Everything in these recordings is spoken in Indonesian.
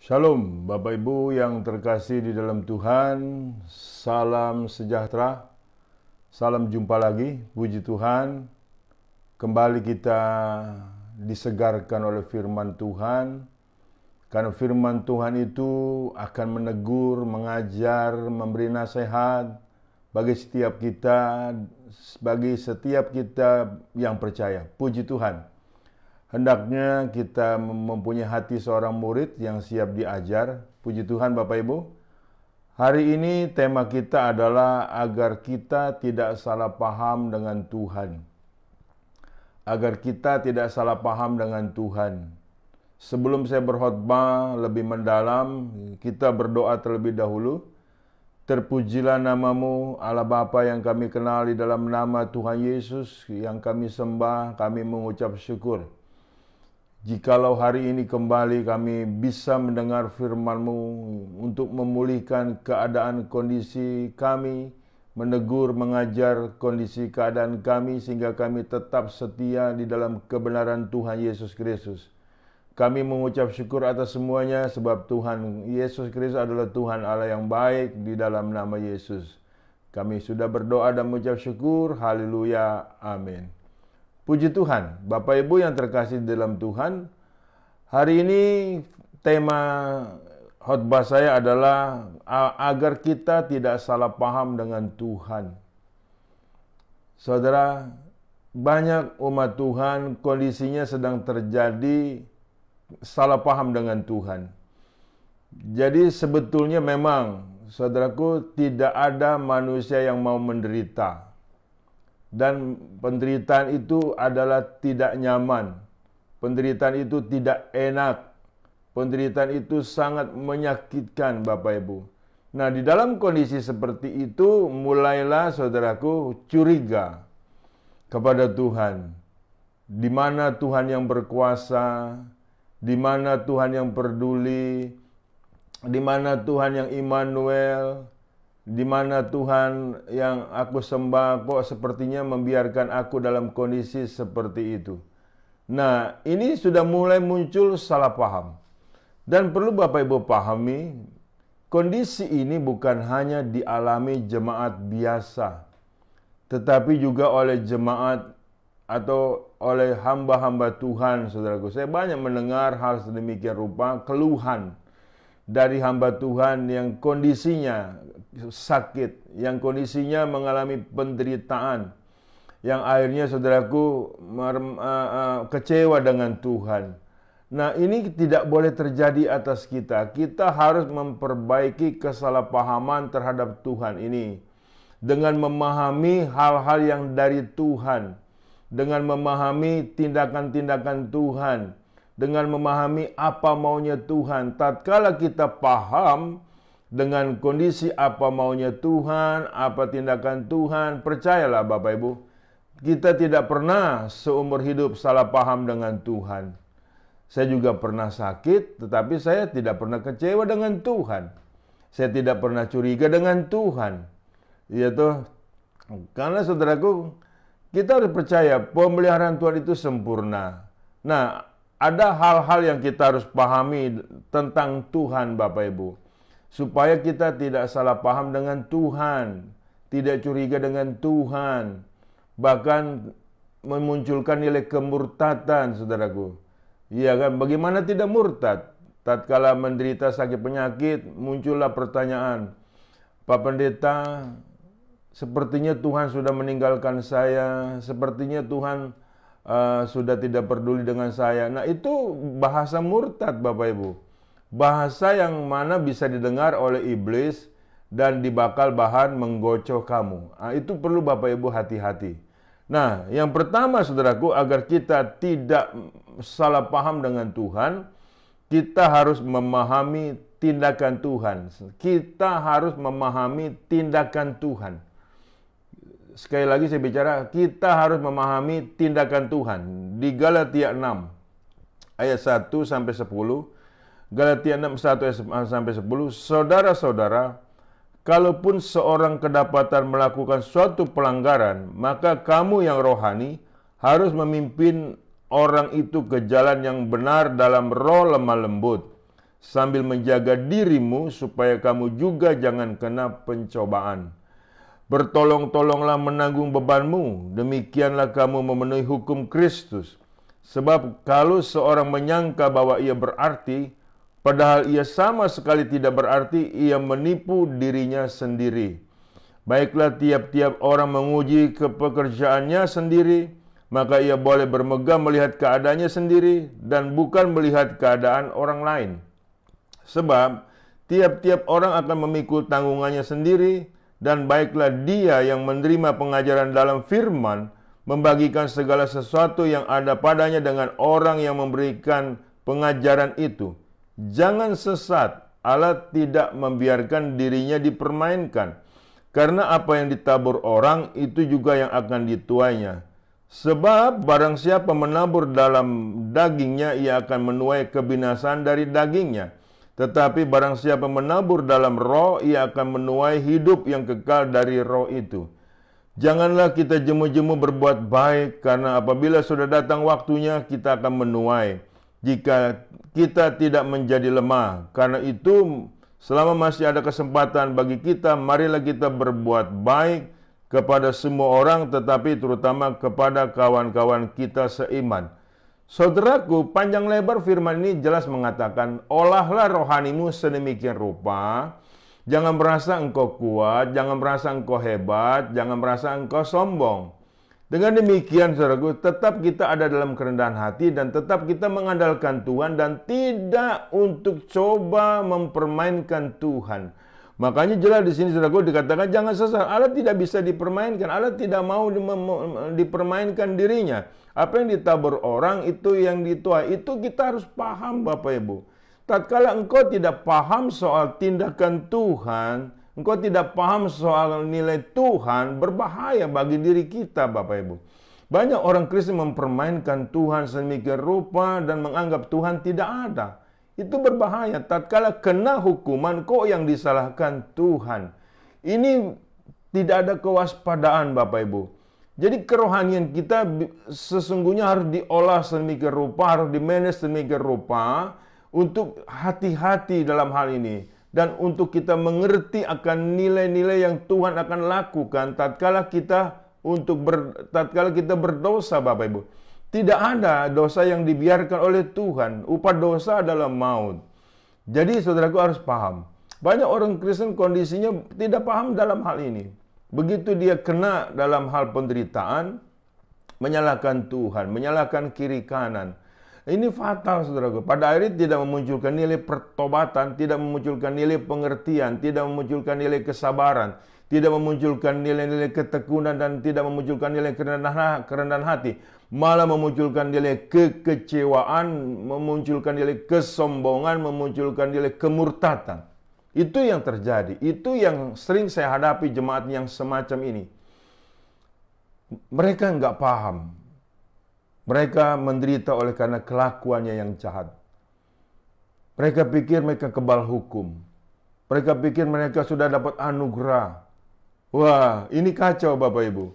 Shalom, Bapak Ibu yang terkasih di dalam Tuhan, salam sejahtera, salam jumpa lagi, puji Tuhan. Kembali kita disegarkan oleh firman Tuhan, karena firman Tuhan itu akan menegur, mengajar, memberi nasihat bagi setiap kita yang percaya. Puji Tuhan. Hendaknya kita mempunyai hati seorang murid yang siap diajar. Puji Tuhan Bapak Ibu. Hari ini tema kita adalah agar kita tidak salah paham dengan Tuhan. Agar kita tidak salah paham dengan Tuhan. Sebelum saya berkhotbah lebih mendalam, kita berdoa terlebih dahulu. Terpujilah namamu, Allah Bapa yang kami kenal, di dalam nama Tuhan Yesus yang kami sembah, kami mengucap syukur. Jikalau hari ini kembali kami bisa mendengar firman-Mu untuk memulihkan keadaan kondisi kami, menegur, mengajar kondisi keadaan kami, sehingga kami tetap setia di dalam kebenaran Tuhan Yesus Kristus. Kami mengucap syukur atas semuanya, sebab Tuhan Yesus Kristus adalah Tuhan Allah yang baik, di dalam nama Yesus. Kami sudah berdoa dan mengucap syukur, haleluya, amin. Puji Tuhan, Bapak Ibu yang terkasih dalam Tuhan, hari ini tema khotbah saya adalah agar kita tidak salah paham dengan Tuhan. Saudara, banyak umat Tuhan kondisinya sedang terjadi salah paham dengan Tuhan. Jadi sebetulnya memang, saudaraku, tidak ada manusia yang mau menderita. Dan penderitaan itu adalah tidak nyaman. Penderitaan itu tidak enak. Penderitaan itu sangat menyakitkan, Bapak Ibu. Nah, di dalam kondisi seperti itu, mulailah saudaraku curiga kepada Tuhan. Di mana Tuhan yang berkuasa, di mana Tuhan yang peduli, di mana Tuhan yang Immanuel, di mana Tuhan yang aku sembah kok sepertinya membiarkan aku dalam kondisi seperti itu. Nah, ini sudah mulai muncul salah paham. Dan perlu Bapak Ibu pahami, kondisi ini bukan hanya dialami jemaat biasa, tetapi juga oleh jemaat atau oleh hamba-hamba Tuhan, saudaraku. Saya banyak mendengar hal sedemikian rupa, keluhan dari hamba Tuhan yang kondisinya sakit, yang kondisinya mengalami penderitaan, yang akhirnya saudaraku kecewa dengan Tuhan. Nah, ini tidak boleh terjadi atas kita. Kita harus memperbaiki kesalahpahaman terhadap Tuhan ini dengan memahami hal-hal yang dari Tuhan, dengan memahami tindakan-tindakan Tuhan, dengan memahami apa maunya Tuhan. Tatkala kita paham dengan kondisi apa maunya Tuhan, apa tindakan Tuhan, percayalah Bapak Ibu, kita tidak pernah seumur hidup salah paham dengan Tuhan. Saya juga pernah sakit, tetapi saya tidak pernah kecewa dengan Tuhan. Saya tidak pernah curiga dengan Tuhan. Iya toh, karena saudaraku, kita harus percaya pemeliharaan Tuhan itu sempurna. Nah, ada hal-hal yang kita harus pahami tentang Tuhan, Bapak Ibu, supaya kita tidak salah paham dengan Tuhan, tidak curiga dengan Tuhan, bahkan memunculkan nilai kemurtatan, saudaraku. Iya kan? Bagaimana tidak murtad? Tatkala menderita sakit penyakit, muncullah pertanyaan, Pak Pendeta, sepertinya Tuhan sudah meninggalkan saya, sepertinya Tuhan sudah tidak peduli dengan saya. Nah, itu bahasa murtad, Bapak Ibu. Bahasa yang mana bisa didengar oleh iblis dan dibakal bahan menggocok kamu. Nah, itu perlu Bapak Ibu hati-hati. Nah, yang pertama saudaraku, agar kita tidak salah paham dengan Tuhan, kita harus memahami tindakan Tuhan. Kita harus memahami tindakan Tuhan. Sekali lagi saya bicara, kita harus memahami tindakan Tuhan. Di Galatia 6 ayat 1 sampai 10, Galatia 6 1 sampai 10, saudara-saudara, kalaupun seorang kedapatan melakukan suatu pelanggaran, maka kamu yang rohani harus memimpin orang itu ke jalan yang benar dalam roh lemah lembut, sambil menjaga dirimu supaya kamu juga jangan kena pencobaan. Bertolong-tolonglah menanggung bebanmu, demikianlah kamu memenuhi hukum Kristus. Sebab kalau seorang menyangka bahwa ia berarti, padahal ia sama sekali tidak berarti, ia menipu dirinya sendiri. Baiklah, tiap-tiap orang menguji pekerjaannya sendiri, maka ia boleh bermegah melihat keadaannya sendiri dan bukan melihat keadaan orang lain. Sebab tiap-tiap orang akan memikul tanggungannya sendiri, dan baiklah dia yang menerima pengajaran dalam firman membagikan segala sesuatu yang ada padanya dengan orang yang memberikan pengajaran itu. Jangan sesat, Allah tidak membiarkan dirinya dipermainkan. Karena apa yang ditabur orang, itu juga yang akan dituainya. Sebab barang siapa menabur dalam dagingnya, ia akan menuai kebinasaan dari dagingnya. Tetapi barang siapa menabur dalam roh, ia akan menuai hidup yang kekal dari roh itu. Janganlah kita jemu-jemu berbuat baik, karena apabila sudah datang waktunya, kita akan menuai. Jika kita tidak menjadi lemah, karena itu selama masih ada kesempatan bagi kita, marilah kita berbuat baik kepada semua orang, tetapi terutama kepada kawan-kawan kita seiman. Saudaraku, panjang lebar firman ini jelas mengatakan, olahlah rohanimu sedemikian rupa, jangan merasa engkau kuat, jangan merasa engkau hebat, jangan merasa engkau sombong. Dengan demikian, saudaraku, tetap kita ada dalam kerendahan hati dan tetap kita mengandalkan Tuhan dan tidak untuk coba mempermainkan Tuhan. Makanya jelas di sini, saudaraku, dikatakan jangan sesat. Allah tidak bisa dipermainkan. Allah tidak mau dipermainkan dirinya. Apa yang ditabur orang, itu yang dituai. Itu kita harus paham, Bapak Ibu. Tatkala engkau tidak paham soal tindakan Tuhan, engkau tidak paham soal nilai Tuhan, berbahaya bagi diri kita, Bapak Ibu. Banyak orang Kristen mempermainkan Tuhan sedemikian rupa dan menganggap Tuhan tidak ada. Itu berbahaya. Tatkala kena hukuman, kok yang disalahkan Tuhan. Ini tidak ada kewaspadaan, Bapak Ibu. Jadi kerohanian kita sesungguhnya harus diolah sedemikian rupa, harus dimanage sedemikian rupa untuk hati-hati dalam hal ini. Dan untuk kita mengerti akan nilai-nilai yang Tuhan akan lakukan tatkala kita berdosa, Bapak Ibu. Tidak ada dosa yang dibiarkan oleh Tuhan. Upah dosa adalah maut. Jadi saudaraku harus paham. Banyak orang Kristen kondisinya tidak paham dalam hal ini. Begitu dia kena dalam hal penderitaan, menyalahkan Tuhan, menyalahkan kiri kanan. Ini fatal, saudaraku. Pada akhirnya tidak memunculkan nilai pertobatan, tidak memunculkan nilai pengertian, tidak memunculkan nilai kesabaran, tidak memunculkan nilai-nilai ketekunan, dan tidak memunculkan nilai kerendahan hati. Malah memunculkan nilai kekecewaan, memunculkan nilai kesombongan, memunculkan nilai kemurtatan. Itu yang terjadi. Itu yang sering saya hadapi jemaat yang semacam ini. Mereka nggak paham. Mereka menderita oleh karena kelakuannya yang jahat. Mereka pikir mereka kebal hukum. Mereka pikir mereka sudah dapat anugerah. Wah, ini kacau, Bapak Ibu.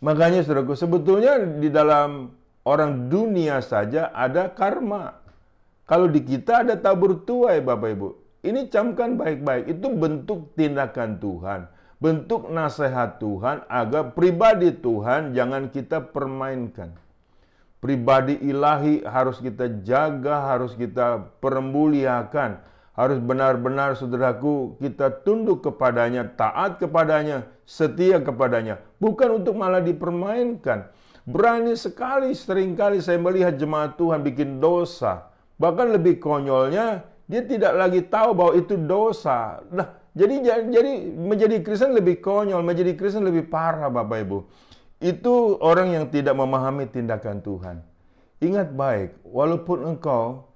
Makanya, saudaraku, sebetulnya di dalam orang dunia saja ada karma. Kalau di kita ada tabur tuai, Bapak Ibu. Ini camkan baik-baik. Itu bentuk tindakan Tuhan. Bentuk nasihat Tuhan agar pribadi Tuhan jangan kita permainkan. Pribadi ilahi harus kita jaga, harus kita permuliakan. Harus benar-benar, saudaraku, kita tunduk kepadanya, taat kepadanya, setia kepadanya. Bukan untuk malah dipermainkan. Berani sekali, seringkali saya melihat jemaat Tuhan bikin dosa. Bahkan lebih konyolnya, dia tidak lagi tahu bahwa itu dosa. Nah, jadi menjadi Kristen lebih konyol, menjadi Kristen lebih parah, Bapak Ibu. Itu orang yang tidak memahami tindakan Tuhan. Ingat baik, walaupun engkau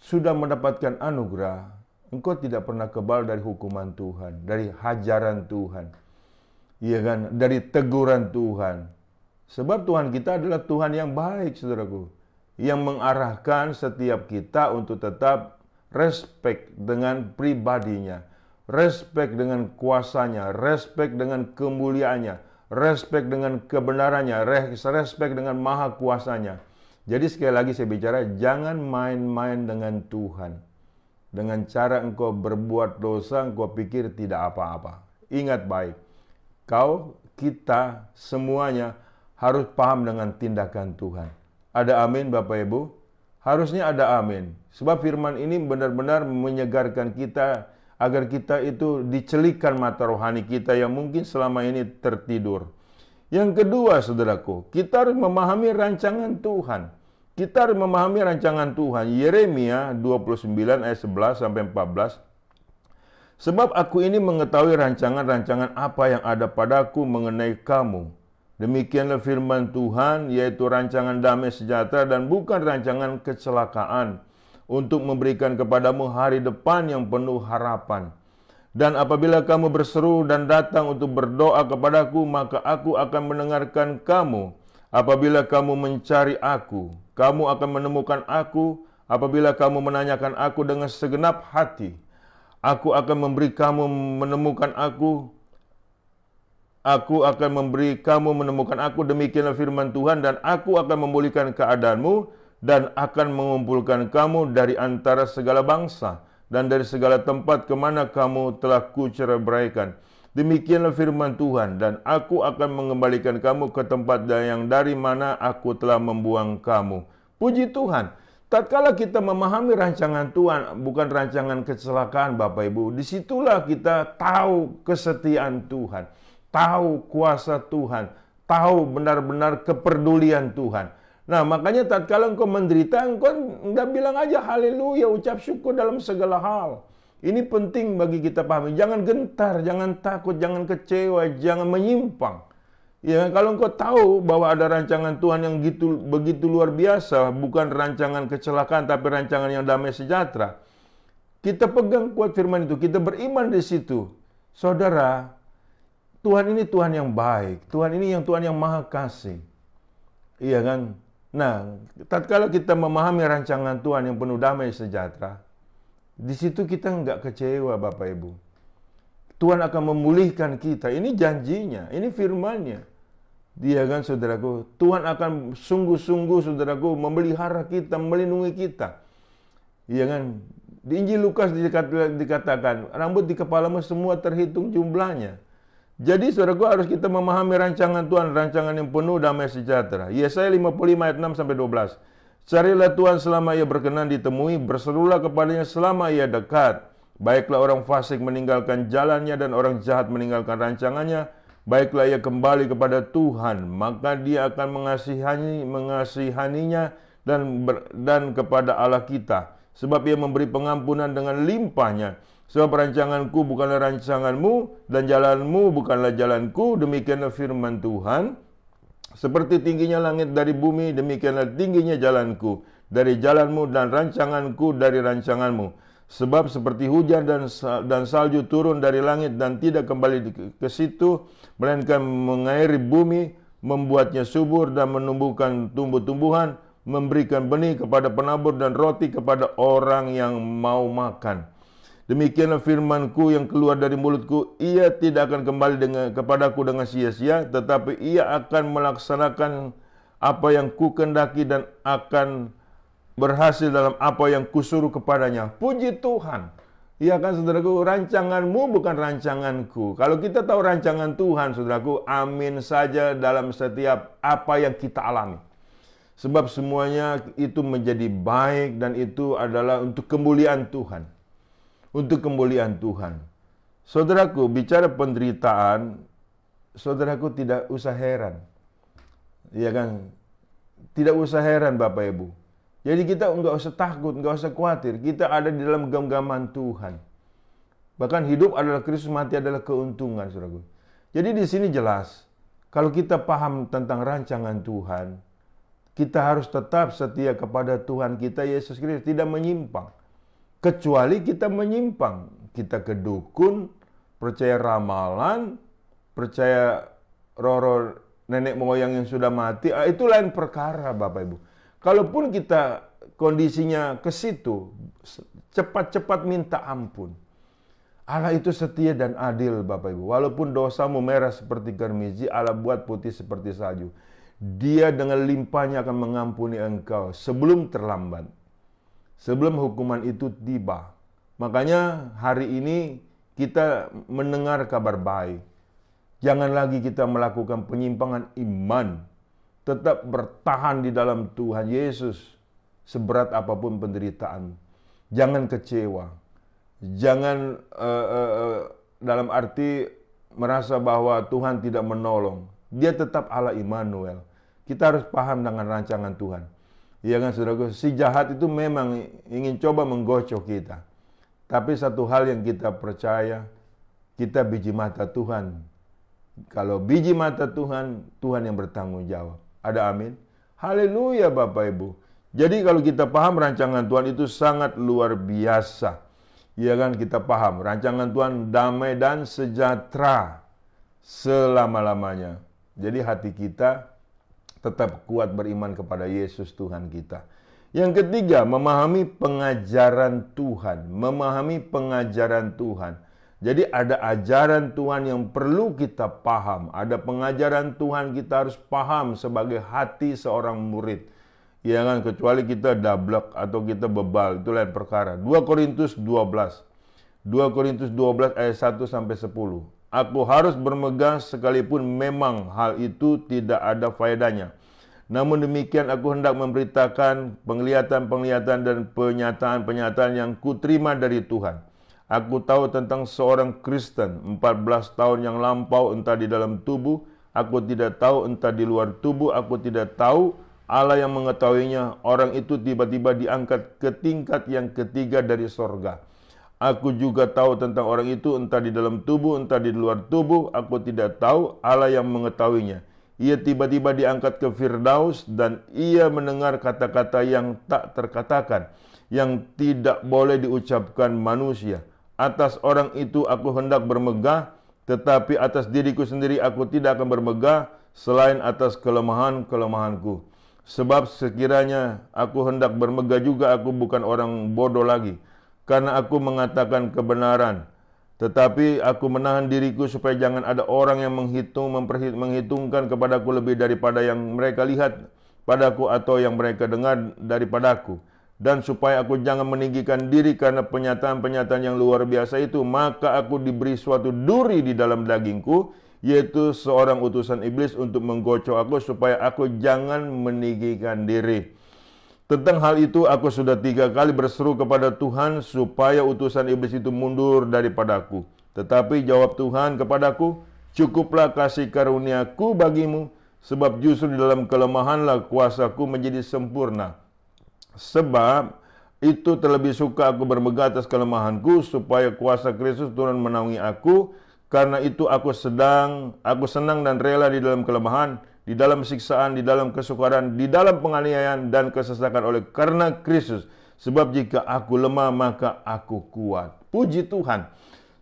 sudah mendapatkan anugerah, engkau tidak pernah kebal dari hukuman Tuhan, dari hajaran Tuhan. Iya kan? Dari teguran Tuhan. Sebab Tuhan kita adalah Tuhan yang baik, saudaraku. Yang mengarahkan setiap kita untuk tetap respect dengan pribadinya, respect dengan kuasanya, respect dengan kemuliaannya, respect dengan kebenarannya, respect dengan maha kuasanya. Jadi sekali lagi saya bicara, jangan main-main dengan Tuhan. dengan cara engkau berbuat dosa, engkau pikir tidak apa-apa. Ingat baik, kita semuanya harus paham dengan tindakan Tuhan. Ada amin Bapak Ibu? Harusnya ada amin. Sebab firman ini benar-benar menyegarkan kita agar kita itu dicelikan mata rohani kita yang mungkin selama ini tertidur. Yang kedua, saudaraku, kita harus memahami rancangan Tuhan. Kita harus memahami rancangan Tuhan. Yeremia 29 ayat 11 sampai 14. Sebab aku ini mengetahui rancangan-rancangan apa yang ada padaku mengenai kamu. Demikianlah firman Tuhan, yaitu rancangan damai sejahtera dan bukan rancangan kecelakaan, untuk memberikan kepadamu hari depan yang penuh harapan. Dan apabila kamu berseru dan datang untuk berdoa kepadaku, maka aku akan mendengarkan kamu. Apabila kamu mencari aku, kamu akan menemukan aku. Apabila kamu menanyakan aku dengan segenap hati, aku akan memberi kamu menemukan aku. Aku akan memberi kamu menemukan aku, demikianlah firman Tuhan, dan aku akan memulihkan keadaanmu dan akan mengumpulkan kamu dari antara segala bangsa dan dari segala tempat kemana kamu telah kuceraikan. Demikianlah firman Tuhan, dan aku akan mengembalikan kamu ke tempat yang dari mana aku telah membuang kamu. Puji Tuhan. Tatkala kita memahami rancangan Tuhan, bukan rancangan kecelakaan Bapak Ibu, disitulah kita tahu kesetiaan Tuhan, tahu kuasa Tuhan, tahu benar-benar kepedulian Tuhan. Nah, makanya tatkala engkau menderita, engkau enggak bilang aja haleluya, ucap syukur dalam segala hal. Ini penting bagi kita pahami. Jangan gentar, jangan takut, jangan kecewa, jangan menyimpang. Ya, kalau engkau tahu bahwa ada rancangan Tuhan yang begitu luar biasa, bukan rancangan kecelakaan, tapi rancangan yang damai sejahtera. Kita pegang kuat firman itu, kita beriman di situ. Saudara, Tuhan ini Tuhan yang baik, Tuhan ini Tuhan yang maha kasih. Iya kan? Nah, tatkala kita memahami rancangan Tuhan yang penuh damai sejahtera, di situ kita enggak kecewa Bapak Ibu. Tuhan akan memulihkan kita. Ini janjinya, ini firman-Nya. Dia kan saudaraku, Tuhan akan sungguh-sungguh saudaraku memelihara kita, melindungi kita. Iya kan? Di Injil Lukas dikatakan, rambut di kepalamu semua terhitung jumlahnya. Jadi saudaraku, harus kita memahami rancangan Tuhan, rancangan yang penuh damai sejahtera. Yesaya 55 ayat 6 sampai 12. Carilah Tuhan selama ia berkenan ditemui, berserulah kepadanya selama ia dekat. Baiklah orang fasik meninggalkan jalannya dan orang jahat meninggalkan rancangannya. Baiklah ia kembali kepada Tuhan, maka dia akan mengasihaninya dan kepada Allah kita. Sebab ia memberi pengampunan dengan limpahnya. Sebab rancanganku bukanlah rancanganmu dan jalanmu bukanlah jalanku. Demikianlah firman Tuhan. Seperti tingginya langit dari bumi, demikianlah tingginya jalanku dari jalanmu dan rancanganku dari rancanganmu. Sebab seperti hujan dan salju turun dari langit dan tidak kembali ke situ, melainkan mengairi bumi, membuatnya subur dan menumbuhkan tumbuh-tumbuhan, memberikan benih kepada penabur dan roti kepada orang yang mau makan. Demikianlah firmanku yang keluar dari mulutku, ia tidak akan kembali kepadaku dengan sia-sia, tetapi ia akan melaksanakan apa yang kukendaki dan akan berhasil dalam apa yang kusuruh kepadanya. Puji Tuhan. Ya kan saudaraku, rancanganmu bukan rancanganku. Kalau kita tahu rancangan Tuhan, saudaraku, amin saja dalam setiap apa yang kita alami. Sebab semuanya itu menjadi baik dan itu adalah untuk kemuliaan Tuhan. Untuk kemuliaan Tuhan. Saudaraku, bicara penderitaan, saudaraku tidak usah heran. Ya kan? Tidak usah heran Bapak Ibu. Jadi kita enggak usah takut, enggak usah khawatir. Kita ada di dalam genggaman Tuhan. Bahkan hidup adalah Kristus, mati adalah keuntungan, saudaraku. Jadi di sini jelas, kalau kita paham tentang rancangan Tuhan, kita harus tetap setia kepada Tuhan kita Yesus Kristus, tidak menyimpang. Kecuali kita menyimpang, kita ke dukun, percaya ramalan, percaya roh-roh nenek moyang yang sudah mati, itu lain perkara Bapak Ibu. Kalaupun kita kondisinya ke situ, cepat-cepat minta ampun. Allah itu setia dan adil Bapak Ibu. Walaupun dosamu merah seperti karmiji, Allah buat putih seperti salju. Dia dengan limpahnya akan mengampuni engkau sebelum terlambat. Sebelum hukuman itu tiba. Makanya hari ini kita mendengar kabar baik. Jangan lagi kita melakukan penyimpangan iman. Tetap bertahan di dalam Tuhan Yesus seberat apapun penderitaan. Jangan kecewa. Jangan dalam arti merasa bahwa Tuhan tidak menolong. Dia tetap Allah Immanuel. Kita harus paham dengan rancangan Tuhan. Ya kan saudaraku, si jahat itu memang ingin coba menggocok kita. Tapi satu hal yang kita percaya, kita biji mata Tuhan. Kalau biji mata Tuhan, Tuhan yang bertanggung jawab. Ada amin? Haleluya Bapak Ibu. Jadi kalau kita paham rancangan Tuhan itu sangat luar biasa. Ya kan, kita paham rancangan Tuhan damai dan sejahtera selama-lamanya. Jadi hati kita tetap kuat beriman kepada Yesus Tuhan kita. Yang ketiga, memahami pengajaran Tuhan. Memahami pengajaran Tuhan. Jadi ada ajaran Tuhan yang perlu kita paham. Ada pengajaran Tuhan kita harus paham sebagai hati seorang murid. Ya kan, kecuali kita dablek atau kita bebal, itu lain perkara. 2 Korintus 12. 2 Korintus 12 ayat 1 sampai 10. Aku harus bermegah sekalipun memang hal itu tidak ada faedahnya. Namun demikian aku hendak memberitakan penglihatan-penglihatan dan penyataan-penyataan yang kuterima dari Tuhan. Aku tahu tentang seorang Kristen 14 tahun yang lampau, entah di dalam tubuh, aku tidak tahu, entah di luar tubuh, aku tidak tahu. Allah yang mengetahuinya, orang itu tiba-tiba diangkat ke tingkat yang ketiga dari sorga. Aku juga tahu tentang orang itu, entah di dalam tubuh, entah di luar tubuh, aku tidak tahu. Allah yang mengetahuinya. Ia tiba-tiba diangkat ke Firdaus dan ia mendengar kata-kata yang tak terkatakan, yang tidak boleh diucapkan manusia. Atas orang itu aku hendak bermegah, tetapi atas diriku sendiri aku tidak akan bermegah selain atas kelemahan-kelemahanku. Sebab sekiranya aku hendak bermegah juga, aku bukan orang bodoh lagi, karena aku mengatakan kebenaran. Tetapi aku menahan diriku supaya jangan ada orang yang menghitungkan kepadaku lebih daripada yang mereka lihat padaku atau yang mereka dengar daripadaku. Dan supaya aku jangan meninggikan diri karena penyataan-penyataan yang luar biasa itu, maka aku diberi suatu duri di dalam dagingku, yaitu seorang utusan iblis untuk menggocok aku supaya aku jangan meninggikan diri. Tentang hal itu aku sudah 3 kali berseru kepada Tuhan supaya utusan iblis itu mundur daripadaku. Tetapi jawab Tuhan kepadaku, cukuplah kasih karuniaku bagimu, sebab justru di dalam kelemahanlah kuasaku menjadi sempurna. Sebab itu terlebih suka aku bermegah atas kelemahanku, supaya kuasa Kristus turun menaungi aku. Karena itu aku senang dan rela di dalam kelemahan, di dalam siksaan, di dalam kesukaran, di dalam penganiayaan dan kesesakan oleh karena Kristus. Sebab jika aku lemah, maka aku kuat. Puji Tuhan.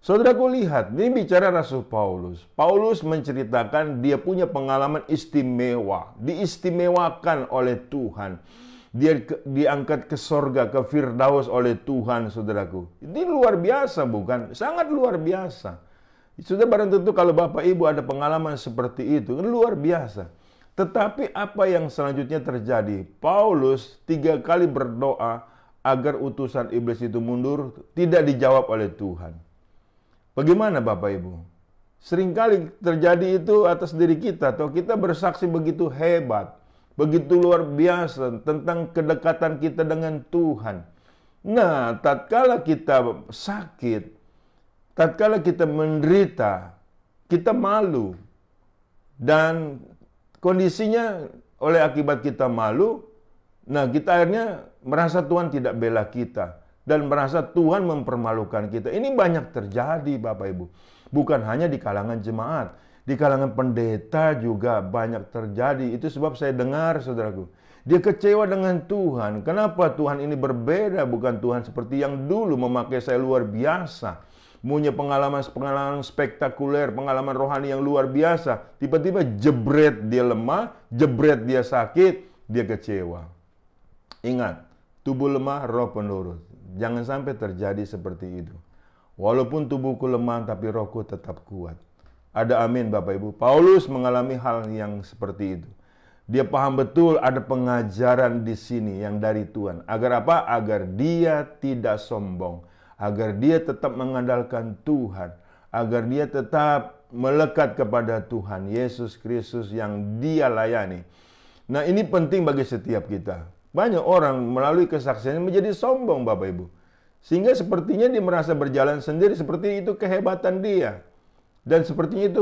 Saudaraku lihat, ini bicara Rasul Paulus. Paulus menceritakan dia punya pengalaman istimewa, diistimewakan oleh Tuhan. Dia diangkat ke sorga, ke Firdaus oleh Tuhan, saudaraku. Ini luar biasa bukan? Sangat luar biasa. Sudah barang tentu kalau Bapak Ibu ada pengalaman seperti itu, luar biasa. Tetapi apa yang selanjutnya terjadi? Paulus 3 kali berdoa agar utusan iblis itu mundur, tidak dijawab oleh Tuhan. Bagaimana Bapak Ibu? Seringkali terjadi itu atas diri kita, atau kita bersaksi begitu hebat, begitu luar biasa tentang kedekatan kita dengan Tuhan. Nah, tatkala kita sakit, tatkala kita menderita, kita malu. Dan kondisinya oleh akibat kita malu, nah kita akhirnya merasa Tuhan tidak bela kita. Dan merasa Tuhan mempermalukan kita. Ini banyak terjadi Bapak Ibu. Bukan hanya di kalangan jemaat. Di kalangan pendeta juga banyak terjadi. Itu sebab saya dengar saudaraku, dia kecewa dengan Tuhan. Kenapa Tuhan ini berbeda? Bukan Tuhan seperti yang dulu memakai saya luar biasa. Punya pengalaman spektakuler, pengalaman rohani yang luar biasa. Tiba-tiba jebret dia lemah, jebret dia sakit, dia kecewa. Ingat, tubuh lemah, roh penurut. Jangan sampai terjadi seperti itu. Walaupun tubuhku lemah, tapi rohku tetap kuat. Ada amin Bapak Ibu. Paulus mengalami hal yang seperti itu. Dia paham betul ada pengajaran di sini yang dari Tuhan. Agar apa? Agar dia tidak sombong. agar dia tetap mengandalkan Tuhan, agar dia tetap melekat kepada Tuhan Yesus Kristus yang dia layani. Nah, ini penting bagi setiap kita. Banyak orang melalui kesaksiannya menjadi sombong, Bapak Ibu. Sehingga sepertinya dia merasa berjalan sendiri, seperti itu kehebatan dia. Dan sepertinya itu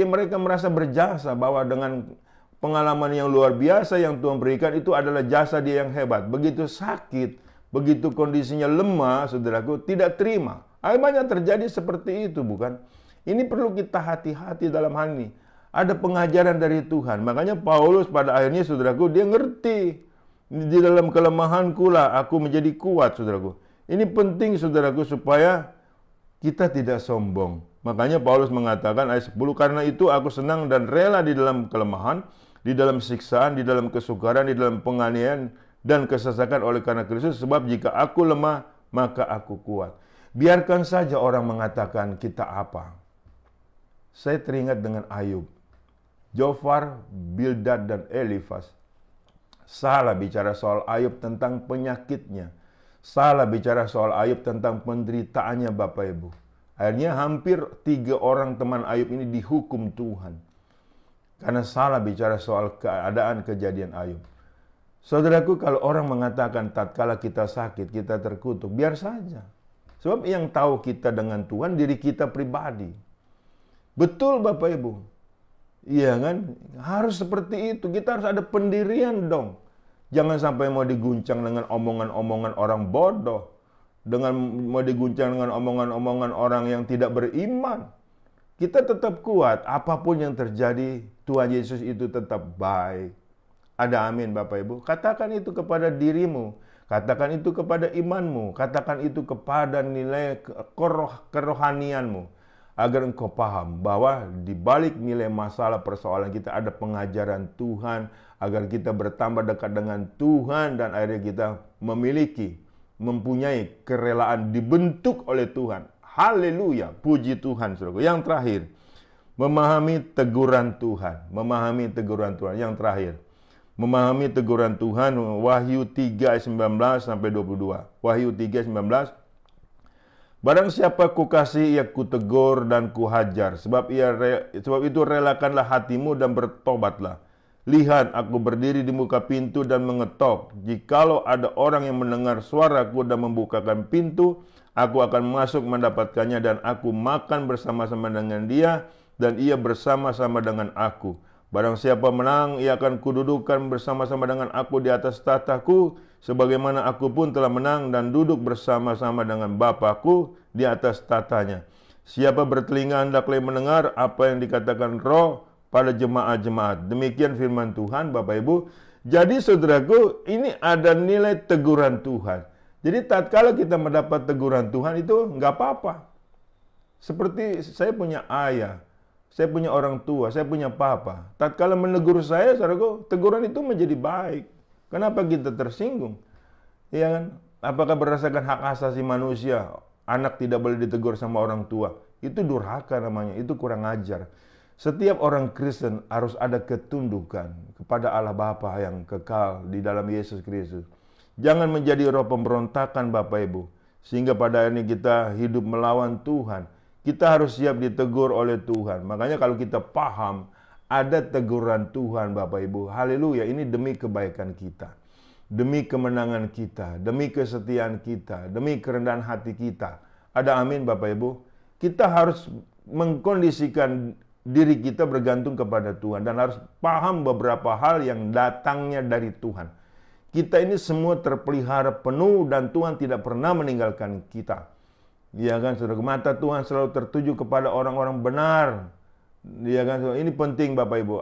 mereka merasa berjasa, bahwa dengan pengalaman yang luar biasa yang Tuhan berikan itu adalah jasa dia yang hebat. Begitu sakit, begitu kondisinya lemah, saudaraku, tidak terima. Banyak terjadi seperti itu, bukan? Ini perlu kita hati-hati dalam hal ini. Ada pengajaran dari Tuhan. Makanya Paulus pada akhirnya, saudaraku, dia ngerti. Di dalam kelemahanku lah aku menjadi kuat, saudaraku. Ini penting, saudaraku, supaya kita tidak sombong. Makanya Paulus mengatakan ayat 10, karena itu aku senang dan rela di dalam kelemahan, di dalam siksaan, di dalam kesukaran, di dalam penganiayaan dan kesesakan oleh karena Kristus, sebab jika aku lemah, maka aku kuat. Biarkan saja orang mengatakan kita apa. Saya teringat dengan Ayub, Jofar, Bildad, dan Elifas. Salah bicara soal Ayub tentang penyakitnya. Salah bicara soal Ayub tentang penderitaannya, Bapak Ibu. Akhirnya hampir 3 orang teman Ayub ini dihukum Tuhan. Karena salah bicara soal keadaan kejadian Ayub. Saudaraku, kalau orang mengatakan tatkala kita sakit, kita terkutuk, biar saja. Sebab yang tahu kita dengan Tuhan, diri kita pribadi. Betul, Bapak Ibu. Iya kan? Harus seperti itu. Kita harus ada pendirian dong. Jangan sampai mau diguncang dengan omongan-omongan orang bodoh. Mau diguncang dengan omongan-omongan orang yang tidak beriman. Kita tetap kuat. Apapun yang terjadi, Tuhan Yesus itu tetap baik. Ada amin, Bapak Ibu. Katakan itu kepada dirimu. Katakan itu kepada imanmu. Katakan itu kepada nilai kerohanianmu. Agar engkau paham bahwa di balik nilai masalah persoalan kita ada pengajaran Tuhan, agar kita bertambah dekat dengan Tuhan dan akhirnya kita mempunyai kerelaan dibentuk oleh Tuhan. Haleluya, puji Tuhan, saudaraku. Yang terakhir, memahami teguran Tuhan. Memahami teguran Tuhan. Yang terakhir, memahami teguran Tuhan. Wahyu 3 ayat 19 sampai 22. Wahyu 3 ayat 19. Barang siapa kukasihi, ia kutegur dan kuhajar. Sebab itu relakanlah hatimu dan bertobatlah. Lihat, aku berdiri di muka pintu dan mengetok. Jikalau ada orang yang mendengar suaraku dan membukakan pintu, aku akan masuk mendapatkannya dan aku makan bersama-sama dengan dia dan ia bersama-sama dengan aku. Barang siapa menang, ia akan kududukan bersama-sama dengan aku di atas tahtaku, sebagaimana aku pun telah menang dan duduk bersama-sama dengan Bapa-Ku di atas tahtanya. Siapa bertelinga hendaklah mendengar apa yang dikatakan Roh pada jemaat-jemaat. Demikian firman Tuhan, Bapak Ibu. Jadi saudaraku, ini ada nilai teguran Tuhan. Jadi tatkala kita mendapat teguran Tuhan itu nggak apa-apa. Seperti saya punya ayah, saya punya orang tua, saya punya papa. Tatkala menegur saya, saudaraku, teguran itu menjadi baik. Kenapa kita tersinggung? Ya kan? Apakah berdasarkan hak asasi manusia, anak tidak boleh ditegur sama orang tua? Itu durhaka namanya, itu kurang ajar. Setiap orang Kristen harus ada ketundukan kepada Allah Bapa yang kekal di dalam Yesus Kristus. Jangan menjadi roh pemberontakan, Bapak Ibu, sehingga pada akhirnya kita hidup melawan Tuhan. Kita harus siap ditegur oleh Tuhan. Makanya kalau kita paham ada teguran Tuhan, Bapak Ibu, haleluya, ini demi kebaikan kita, demi kemenangan kita, demi kesetiaan kita, demi kerendahan hati kita. Ada amin, Bapak Ibu. Kita harus mengkondisikan diri kita bergantung kepada Tuhan dan harus paham beberapa hal yang datangnya dari Tuhan. Kita ini semua terpelihara penuh dan Tuhan tidak pernah meninggalkan kita. Ya kan, saudara, mata Tuhan selalu tertuju kepada orang-orang benar. Ya kan, saudara? Ini penting, Bapak Ibu.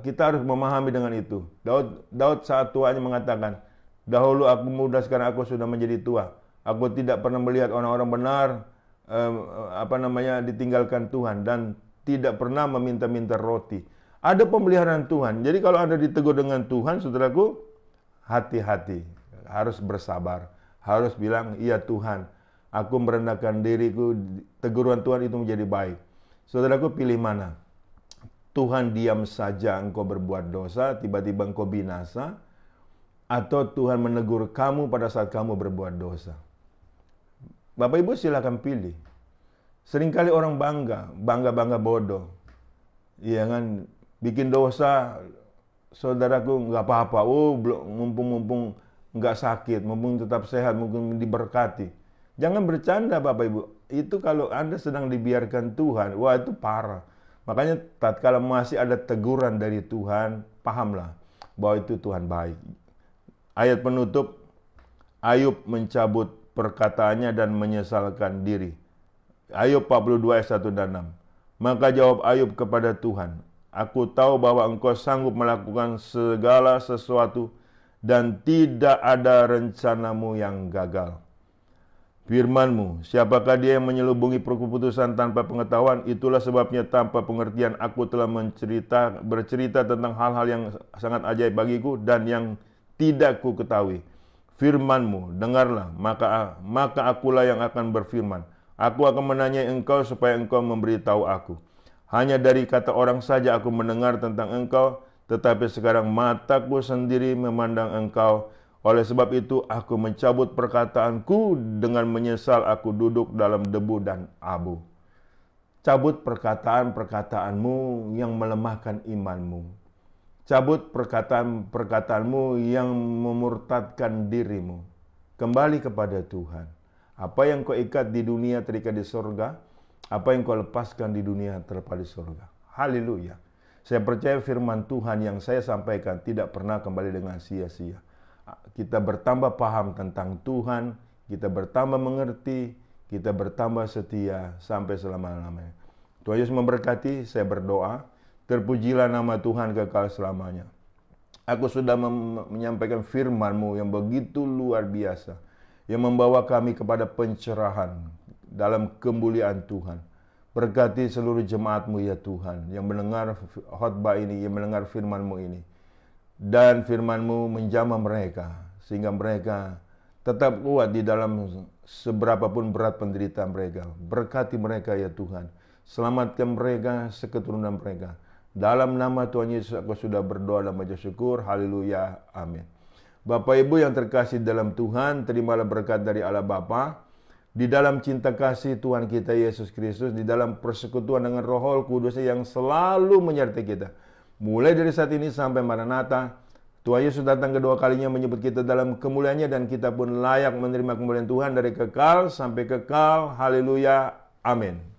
Kita harus memahami dengan itu. Daud saat tuanya mengatakan, dahulu aku muda, sekarang aku sudah menjadi tua. Aku tidak pernah melihat orang-orang benar ditinggalkan Tuhan dan tidak pernah meminta-minta roti. Ada pemeliharaan Tuhan. Jadi kalau Anda ditegur dengan Tuhan, saudaraku, hati-hati, harus bersabar, harus bilang, iya Tuhan, aku merendahkan diriku, teguran Tuhan itu menjadi baik. Saudaraku, pilih mana? Tuhan diam saja engkau berbuat dosa, tiba-tiba engkau binasa, atau Tuhan menegur kamu pada saat kamu berbuat dosa. Bapak Ibu silakan pilih. Seringkali orang bangga bodoh. Iya kan, bikin dosa, saudaraku nggak apa-apa. Oh, mumpung nggak sakit, mumpung tetap sehat, mumpung diberkati. Jangan bercanda Bapak Ibu. Itu kalau Anda sedang dibiarkan Tuhan, wah itu parah. Makanya tatkala masih ada teguran dari Tuhan, pahamlah bahwa itu Tuhan baik. Ayat penutup, Ayub mencabut perkataannya dan menyesalkan diri. Ayub 42 ayat 1 dan 6. Maka jawab Ayub kepada Tuhan, aku tahu bahwa engkau sanggup melakukan segala sesuatu dan tidak ada rencanamu yang gagal. Firman-Mu, siapakah dia yang menyelubungi keputusan tanpa pengetahuan? Itulah sebabnya tanpa pengertian aku telah bercerita tentang hal-hal yang sangat ajaib bagiku dan yang tidak ku ketahui. Firman-Mu, dengarlah, maka akulah yang akan berfirman. Aku akan menanyai engkau supaya engkau memberitahu aku. Hanya dari kata orang saja aku mendengar tentang engkau, tetapi sekarang mataku sendiri memandang engkau. Oleh sebab itu aku mencabut perkataanku, dengan menyesal aku duduk dalam debu dan abu. Cabut perkataan-perkataanmu yang melemahkan imanmu. Cabut perkataan-perkataanmu yang memurtadkan dirimu. Kembali kepada Tuhan. Apa yang kau ikat di dunia terikat di surga. Apa yang kau lepaskan di dunia terlepas di surga. Haleluya. Saya percaya firman Tuhan yang saya sampaikan tidak pernah kembali dengan sia-sia. Kita bertambah paham tentang Tuhan, kita bertambah mengerti, kita bertambah setia sampai selama-lamanya. Tuhan Yesus memberkati, saya berdoa, terpujilah nama Tuhan kekal selamanya. Aku sudah menyampaikan firman-Mu yang begitu luar biasa, yang membawa kami kepada pencerahan dalam kemuliaan Tuhan. Berkati seluruh jemaat-Mu ya Tuhan, yang mendengar khotbah ini, yang mendengar firman-Mu ini. Dan firman-Mu menjamah mereka, sehingga mereka tetap kuat di dalam seberapapun berat penderitaan mereka. Berkati mereka ya Tuhan. Selamatkan mereka, seketurunan mereka. Dalam nama Tuhan Yesus aku sudah berdoa dan mengucap syukur. Haleluya. Amin. Bapak Ibu yang terkasih dalam Tuhan, terimalah berkat dari Allah Bapa. Di dalam cinta kasih Tuhan kita Yesus Kristus, di dalam persekutuan dengan Roh Kudus yang selalu menyertai kita. Mulai dari saat ini sampai Maranatha, Tuhan Yesus datang kedua kalinya menyebut kita dalam kemuliaannya dan kita pun layak menerima kemuliaan Tuhan dari kekal sampai kekal. Haleluya. Amin.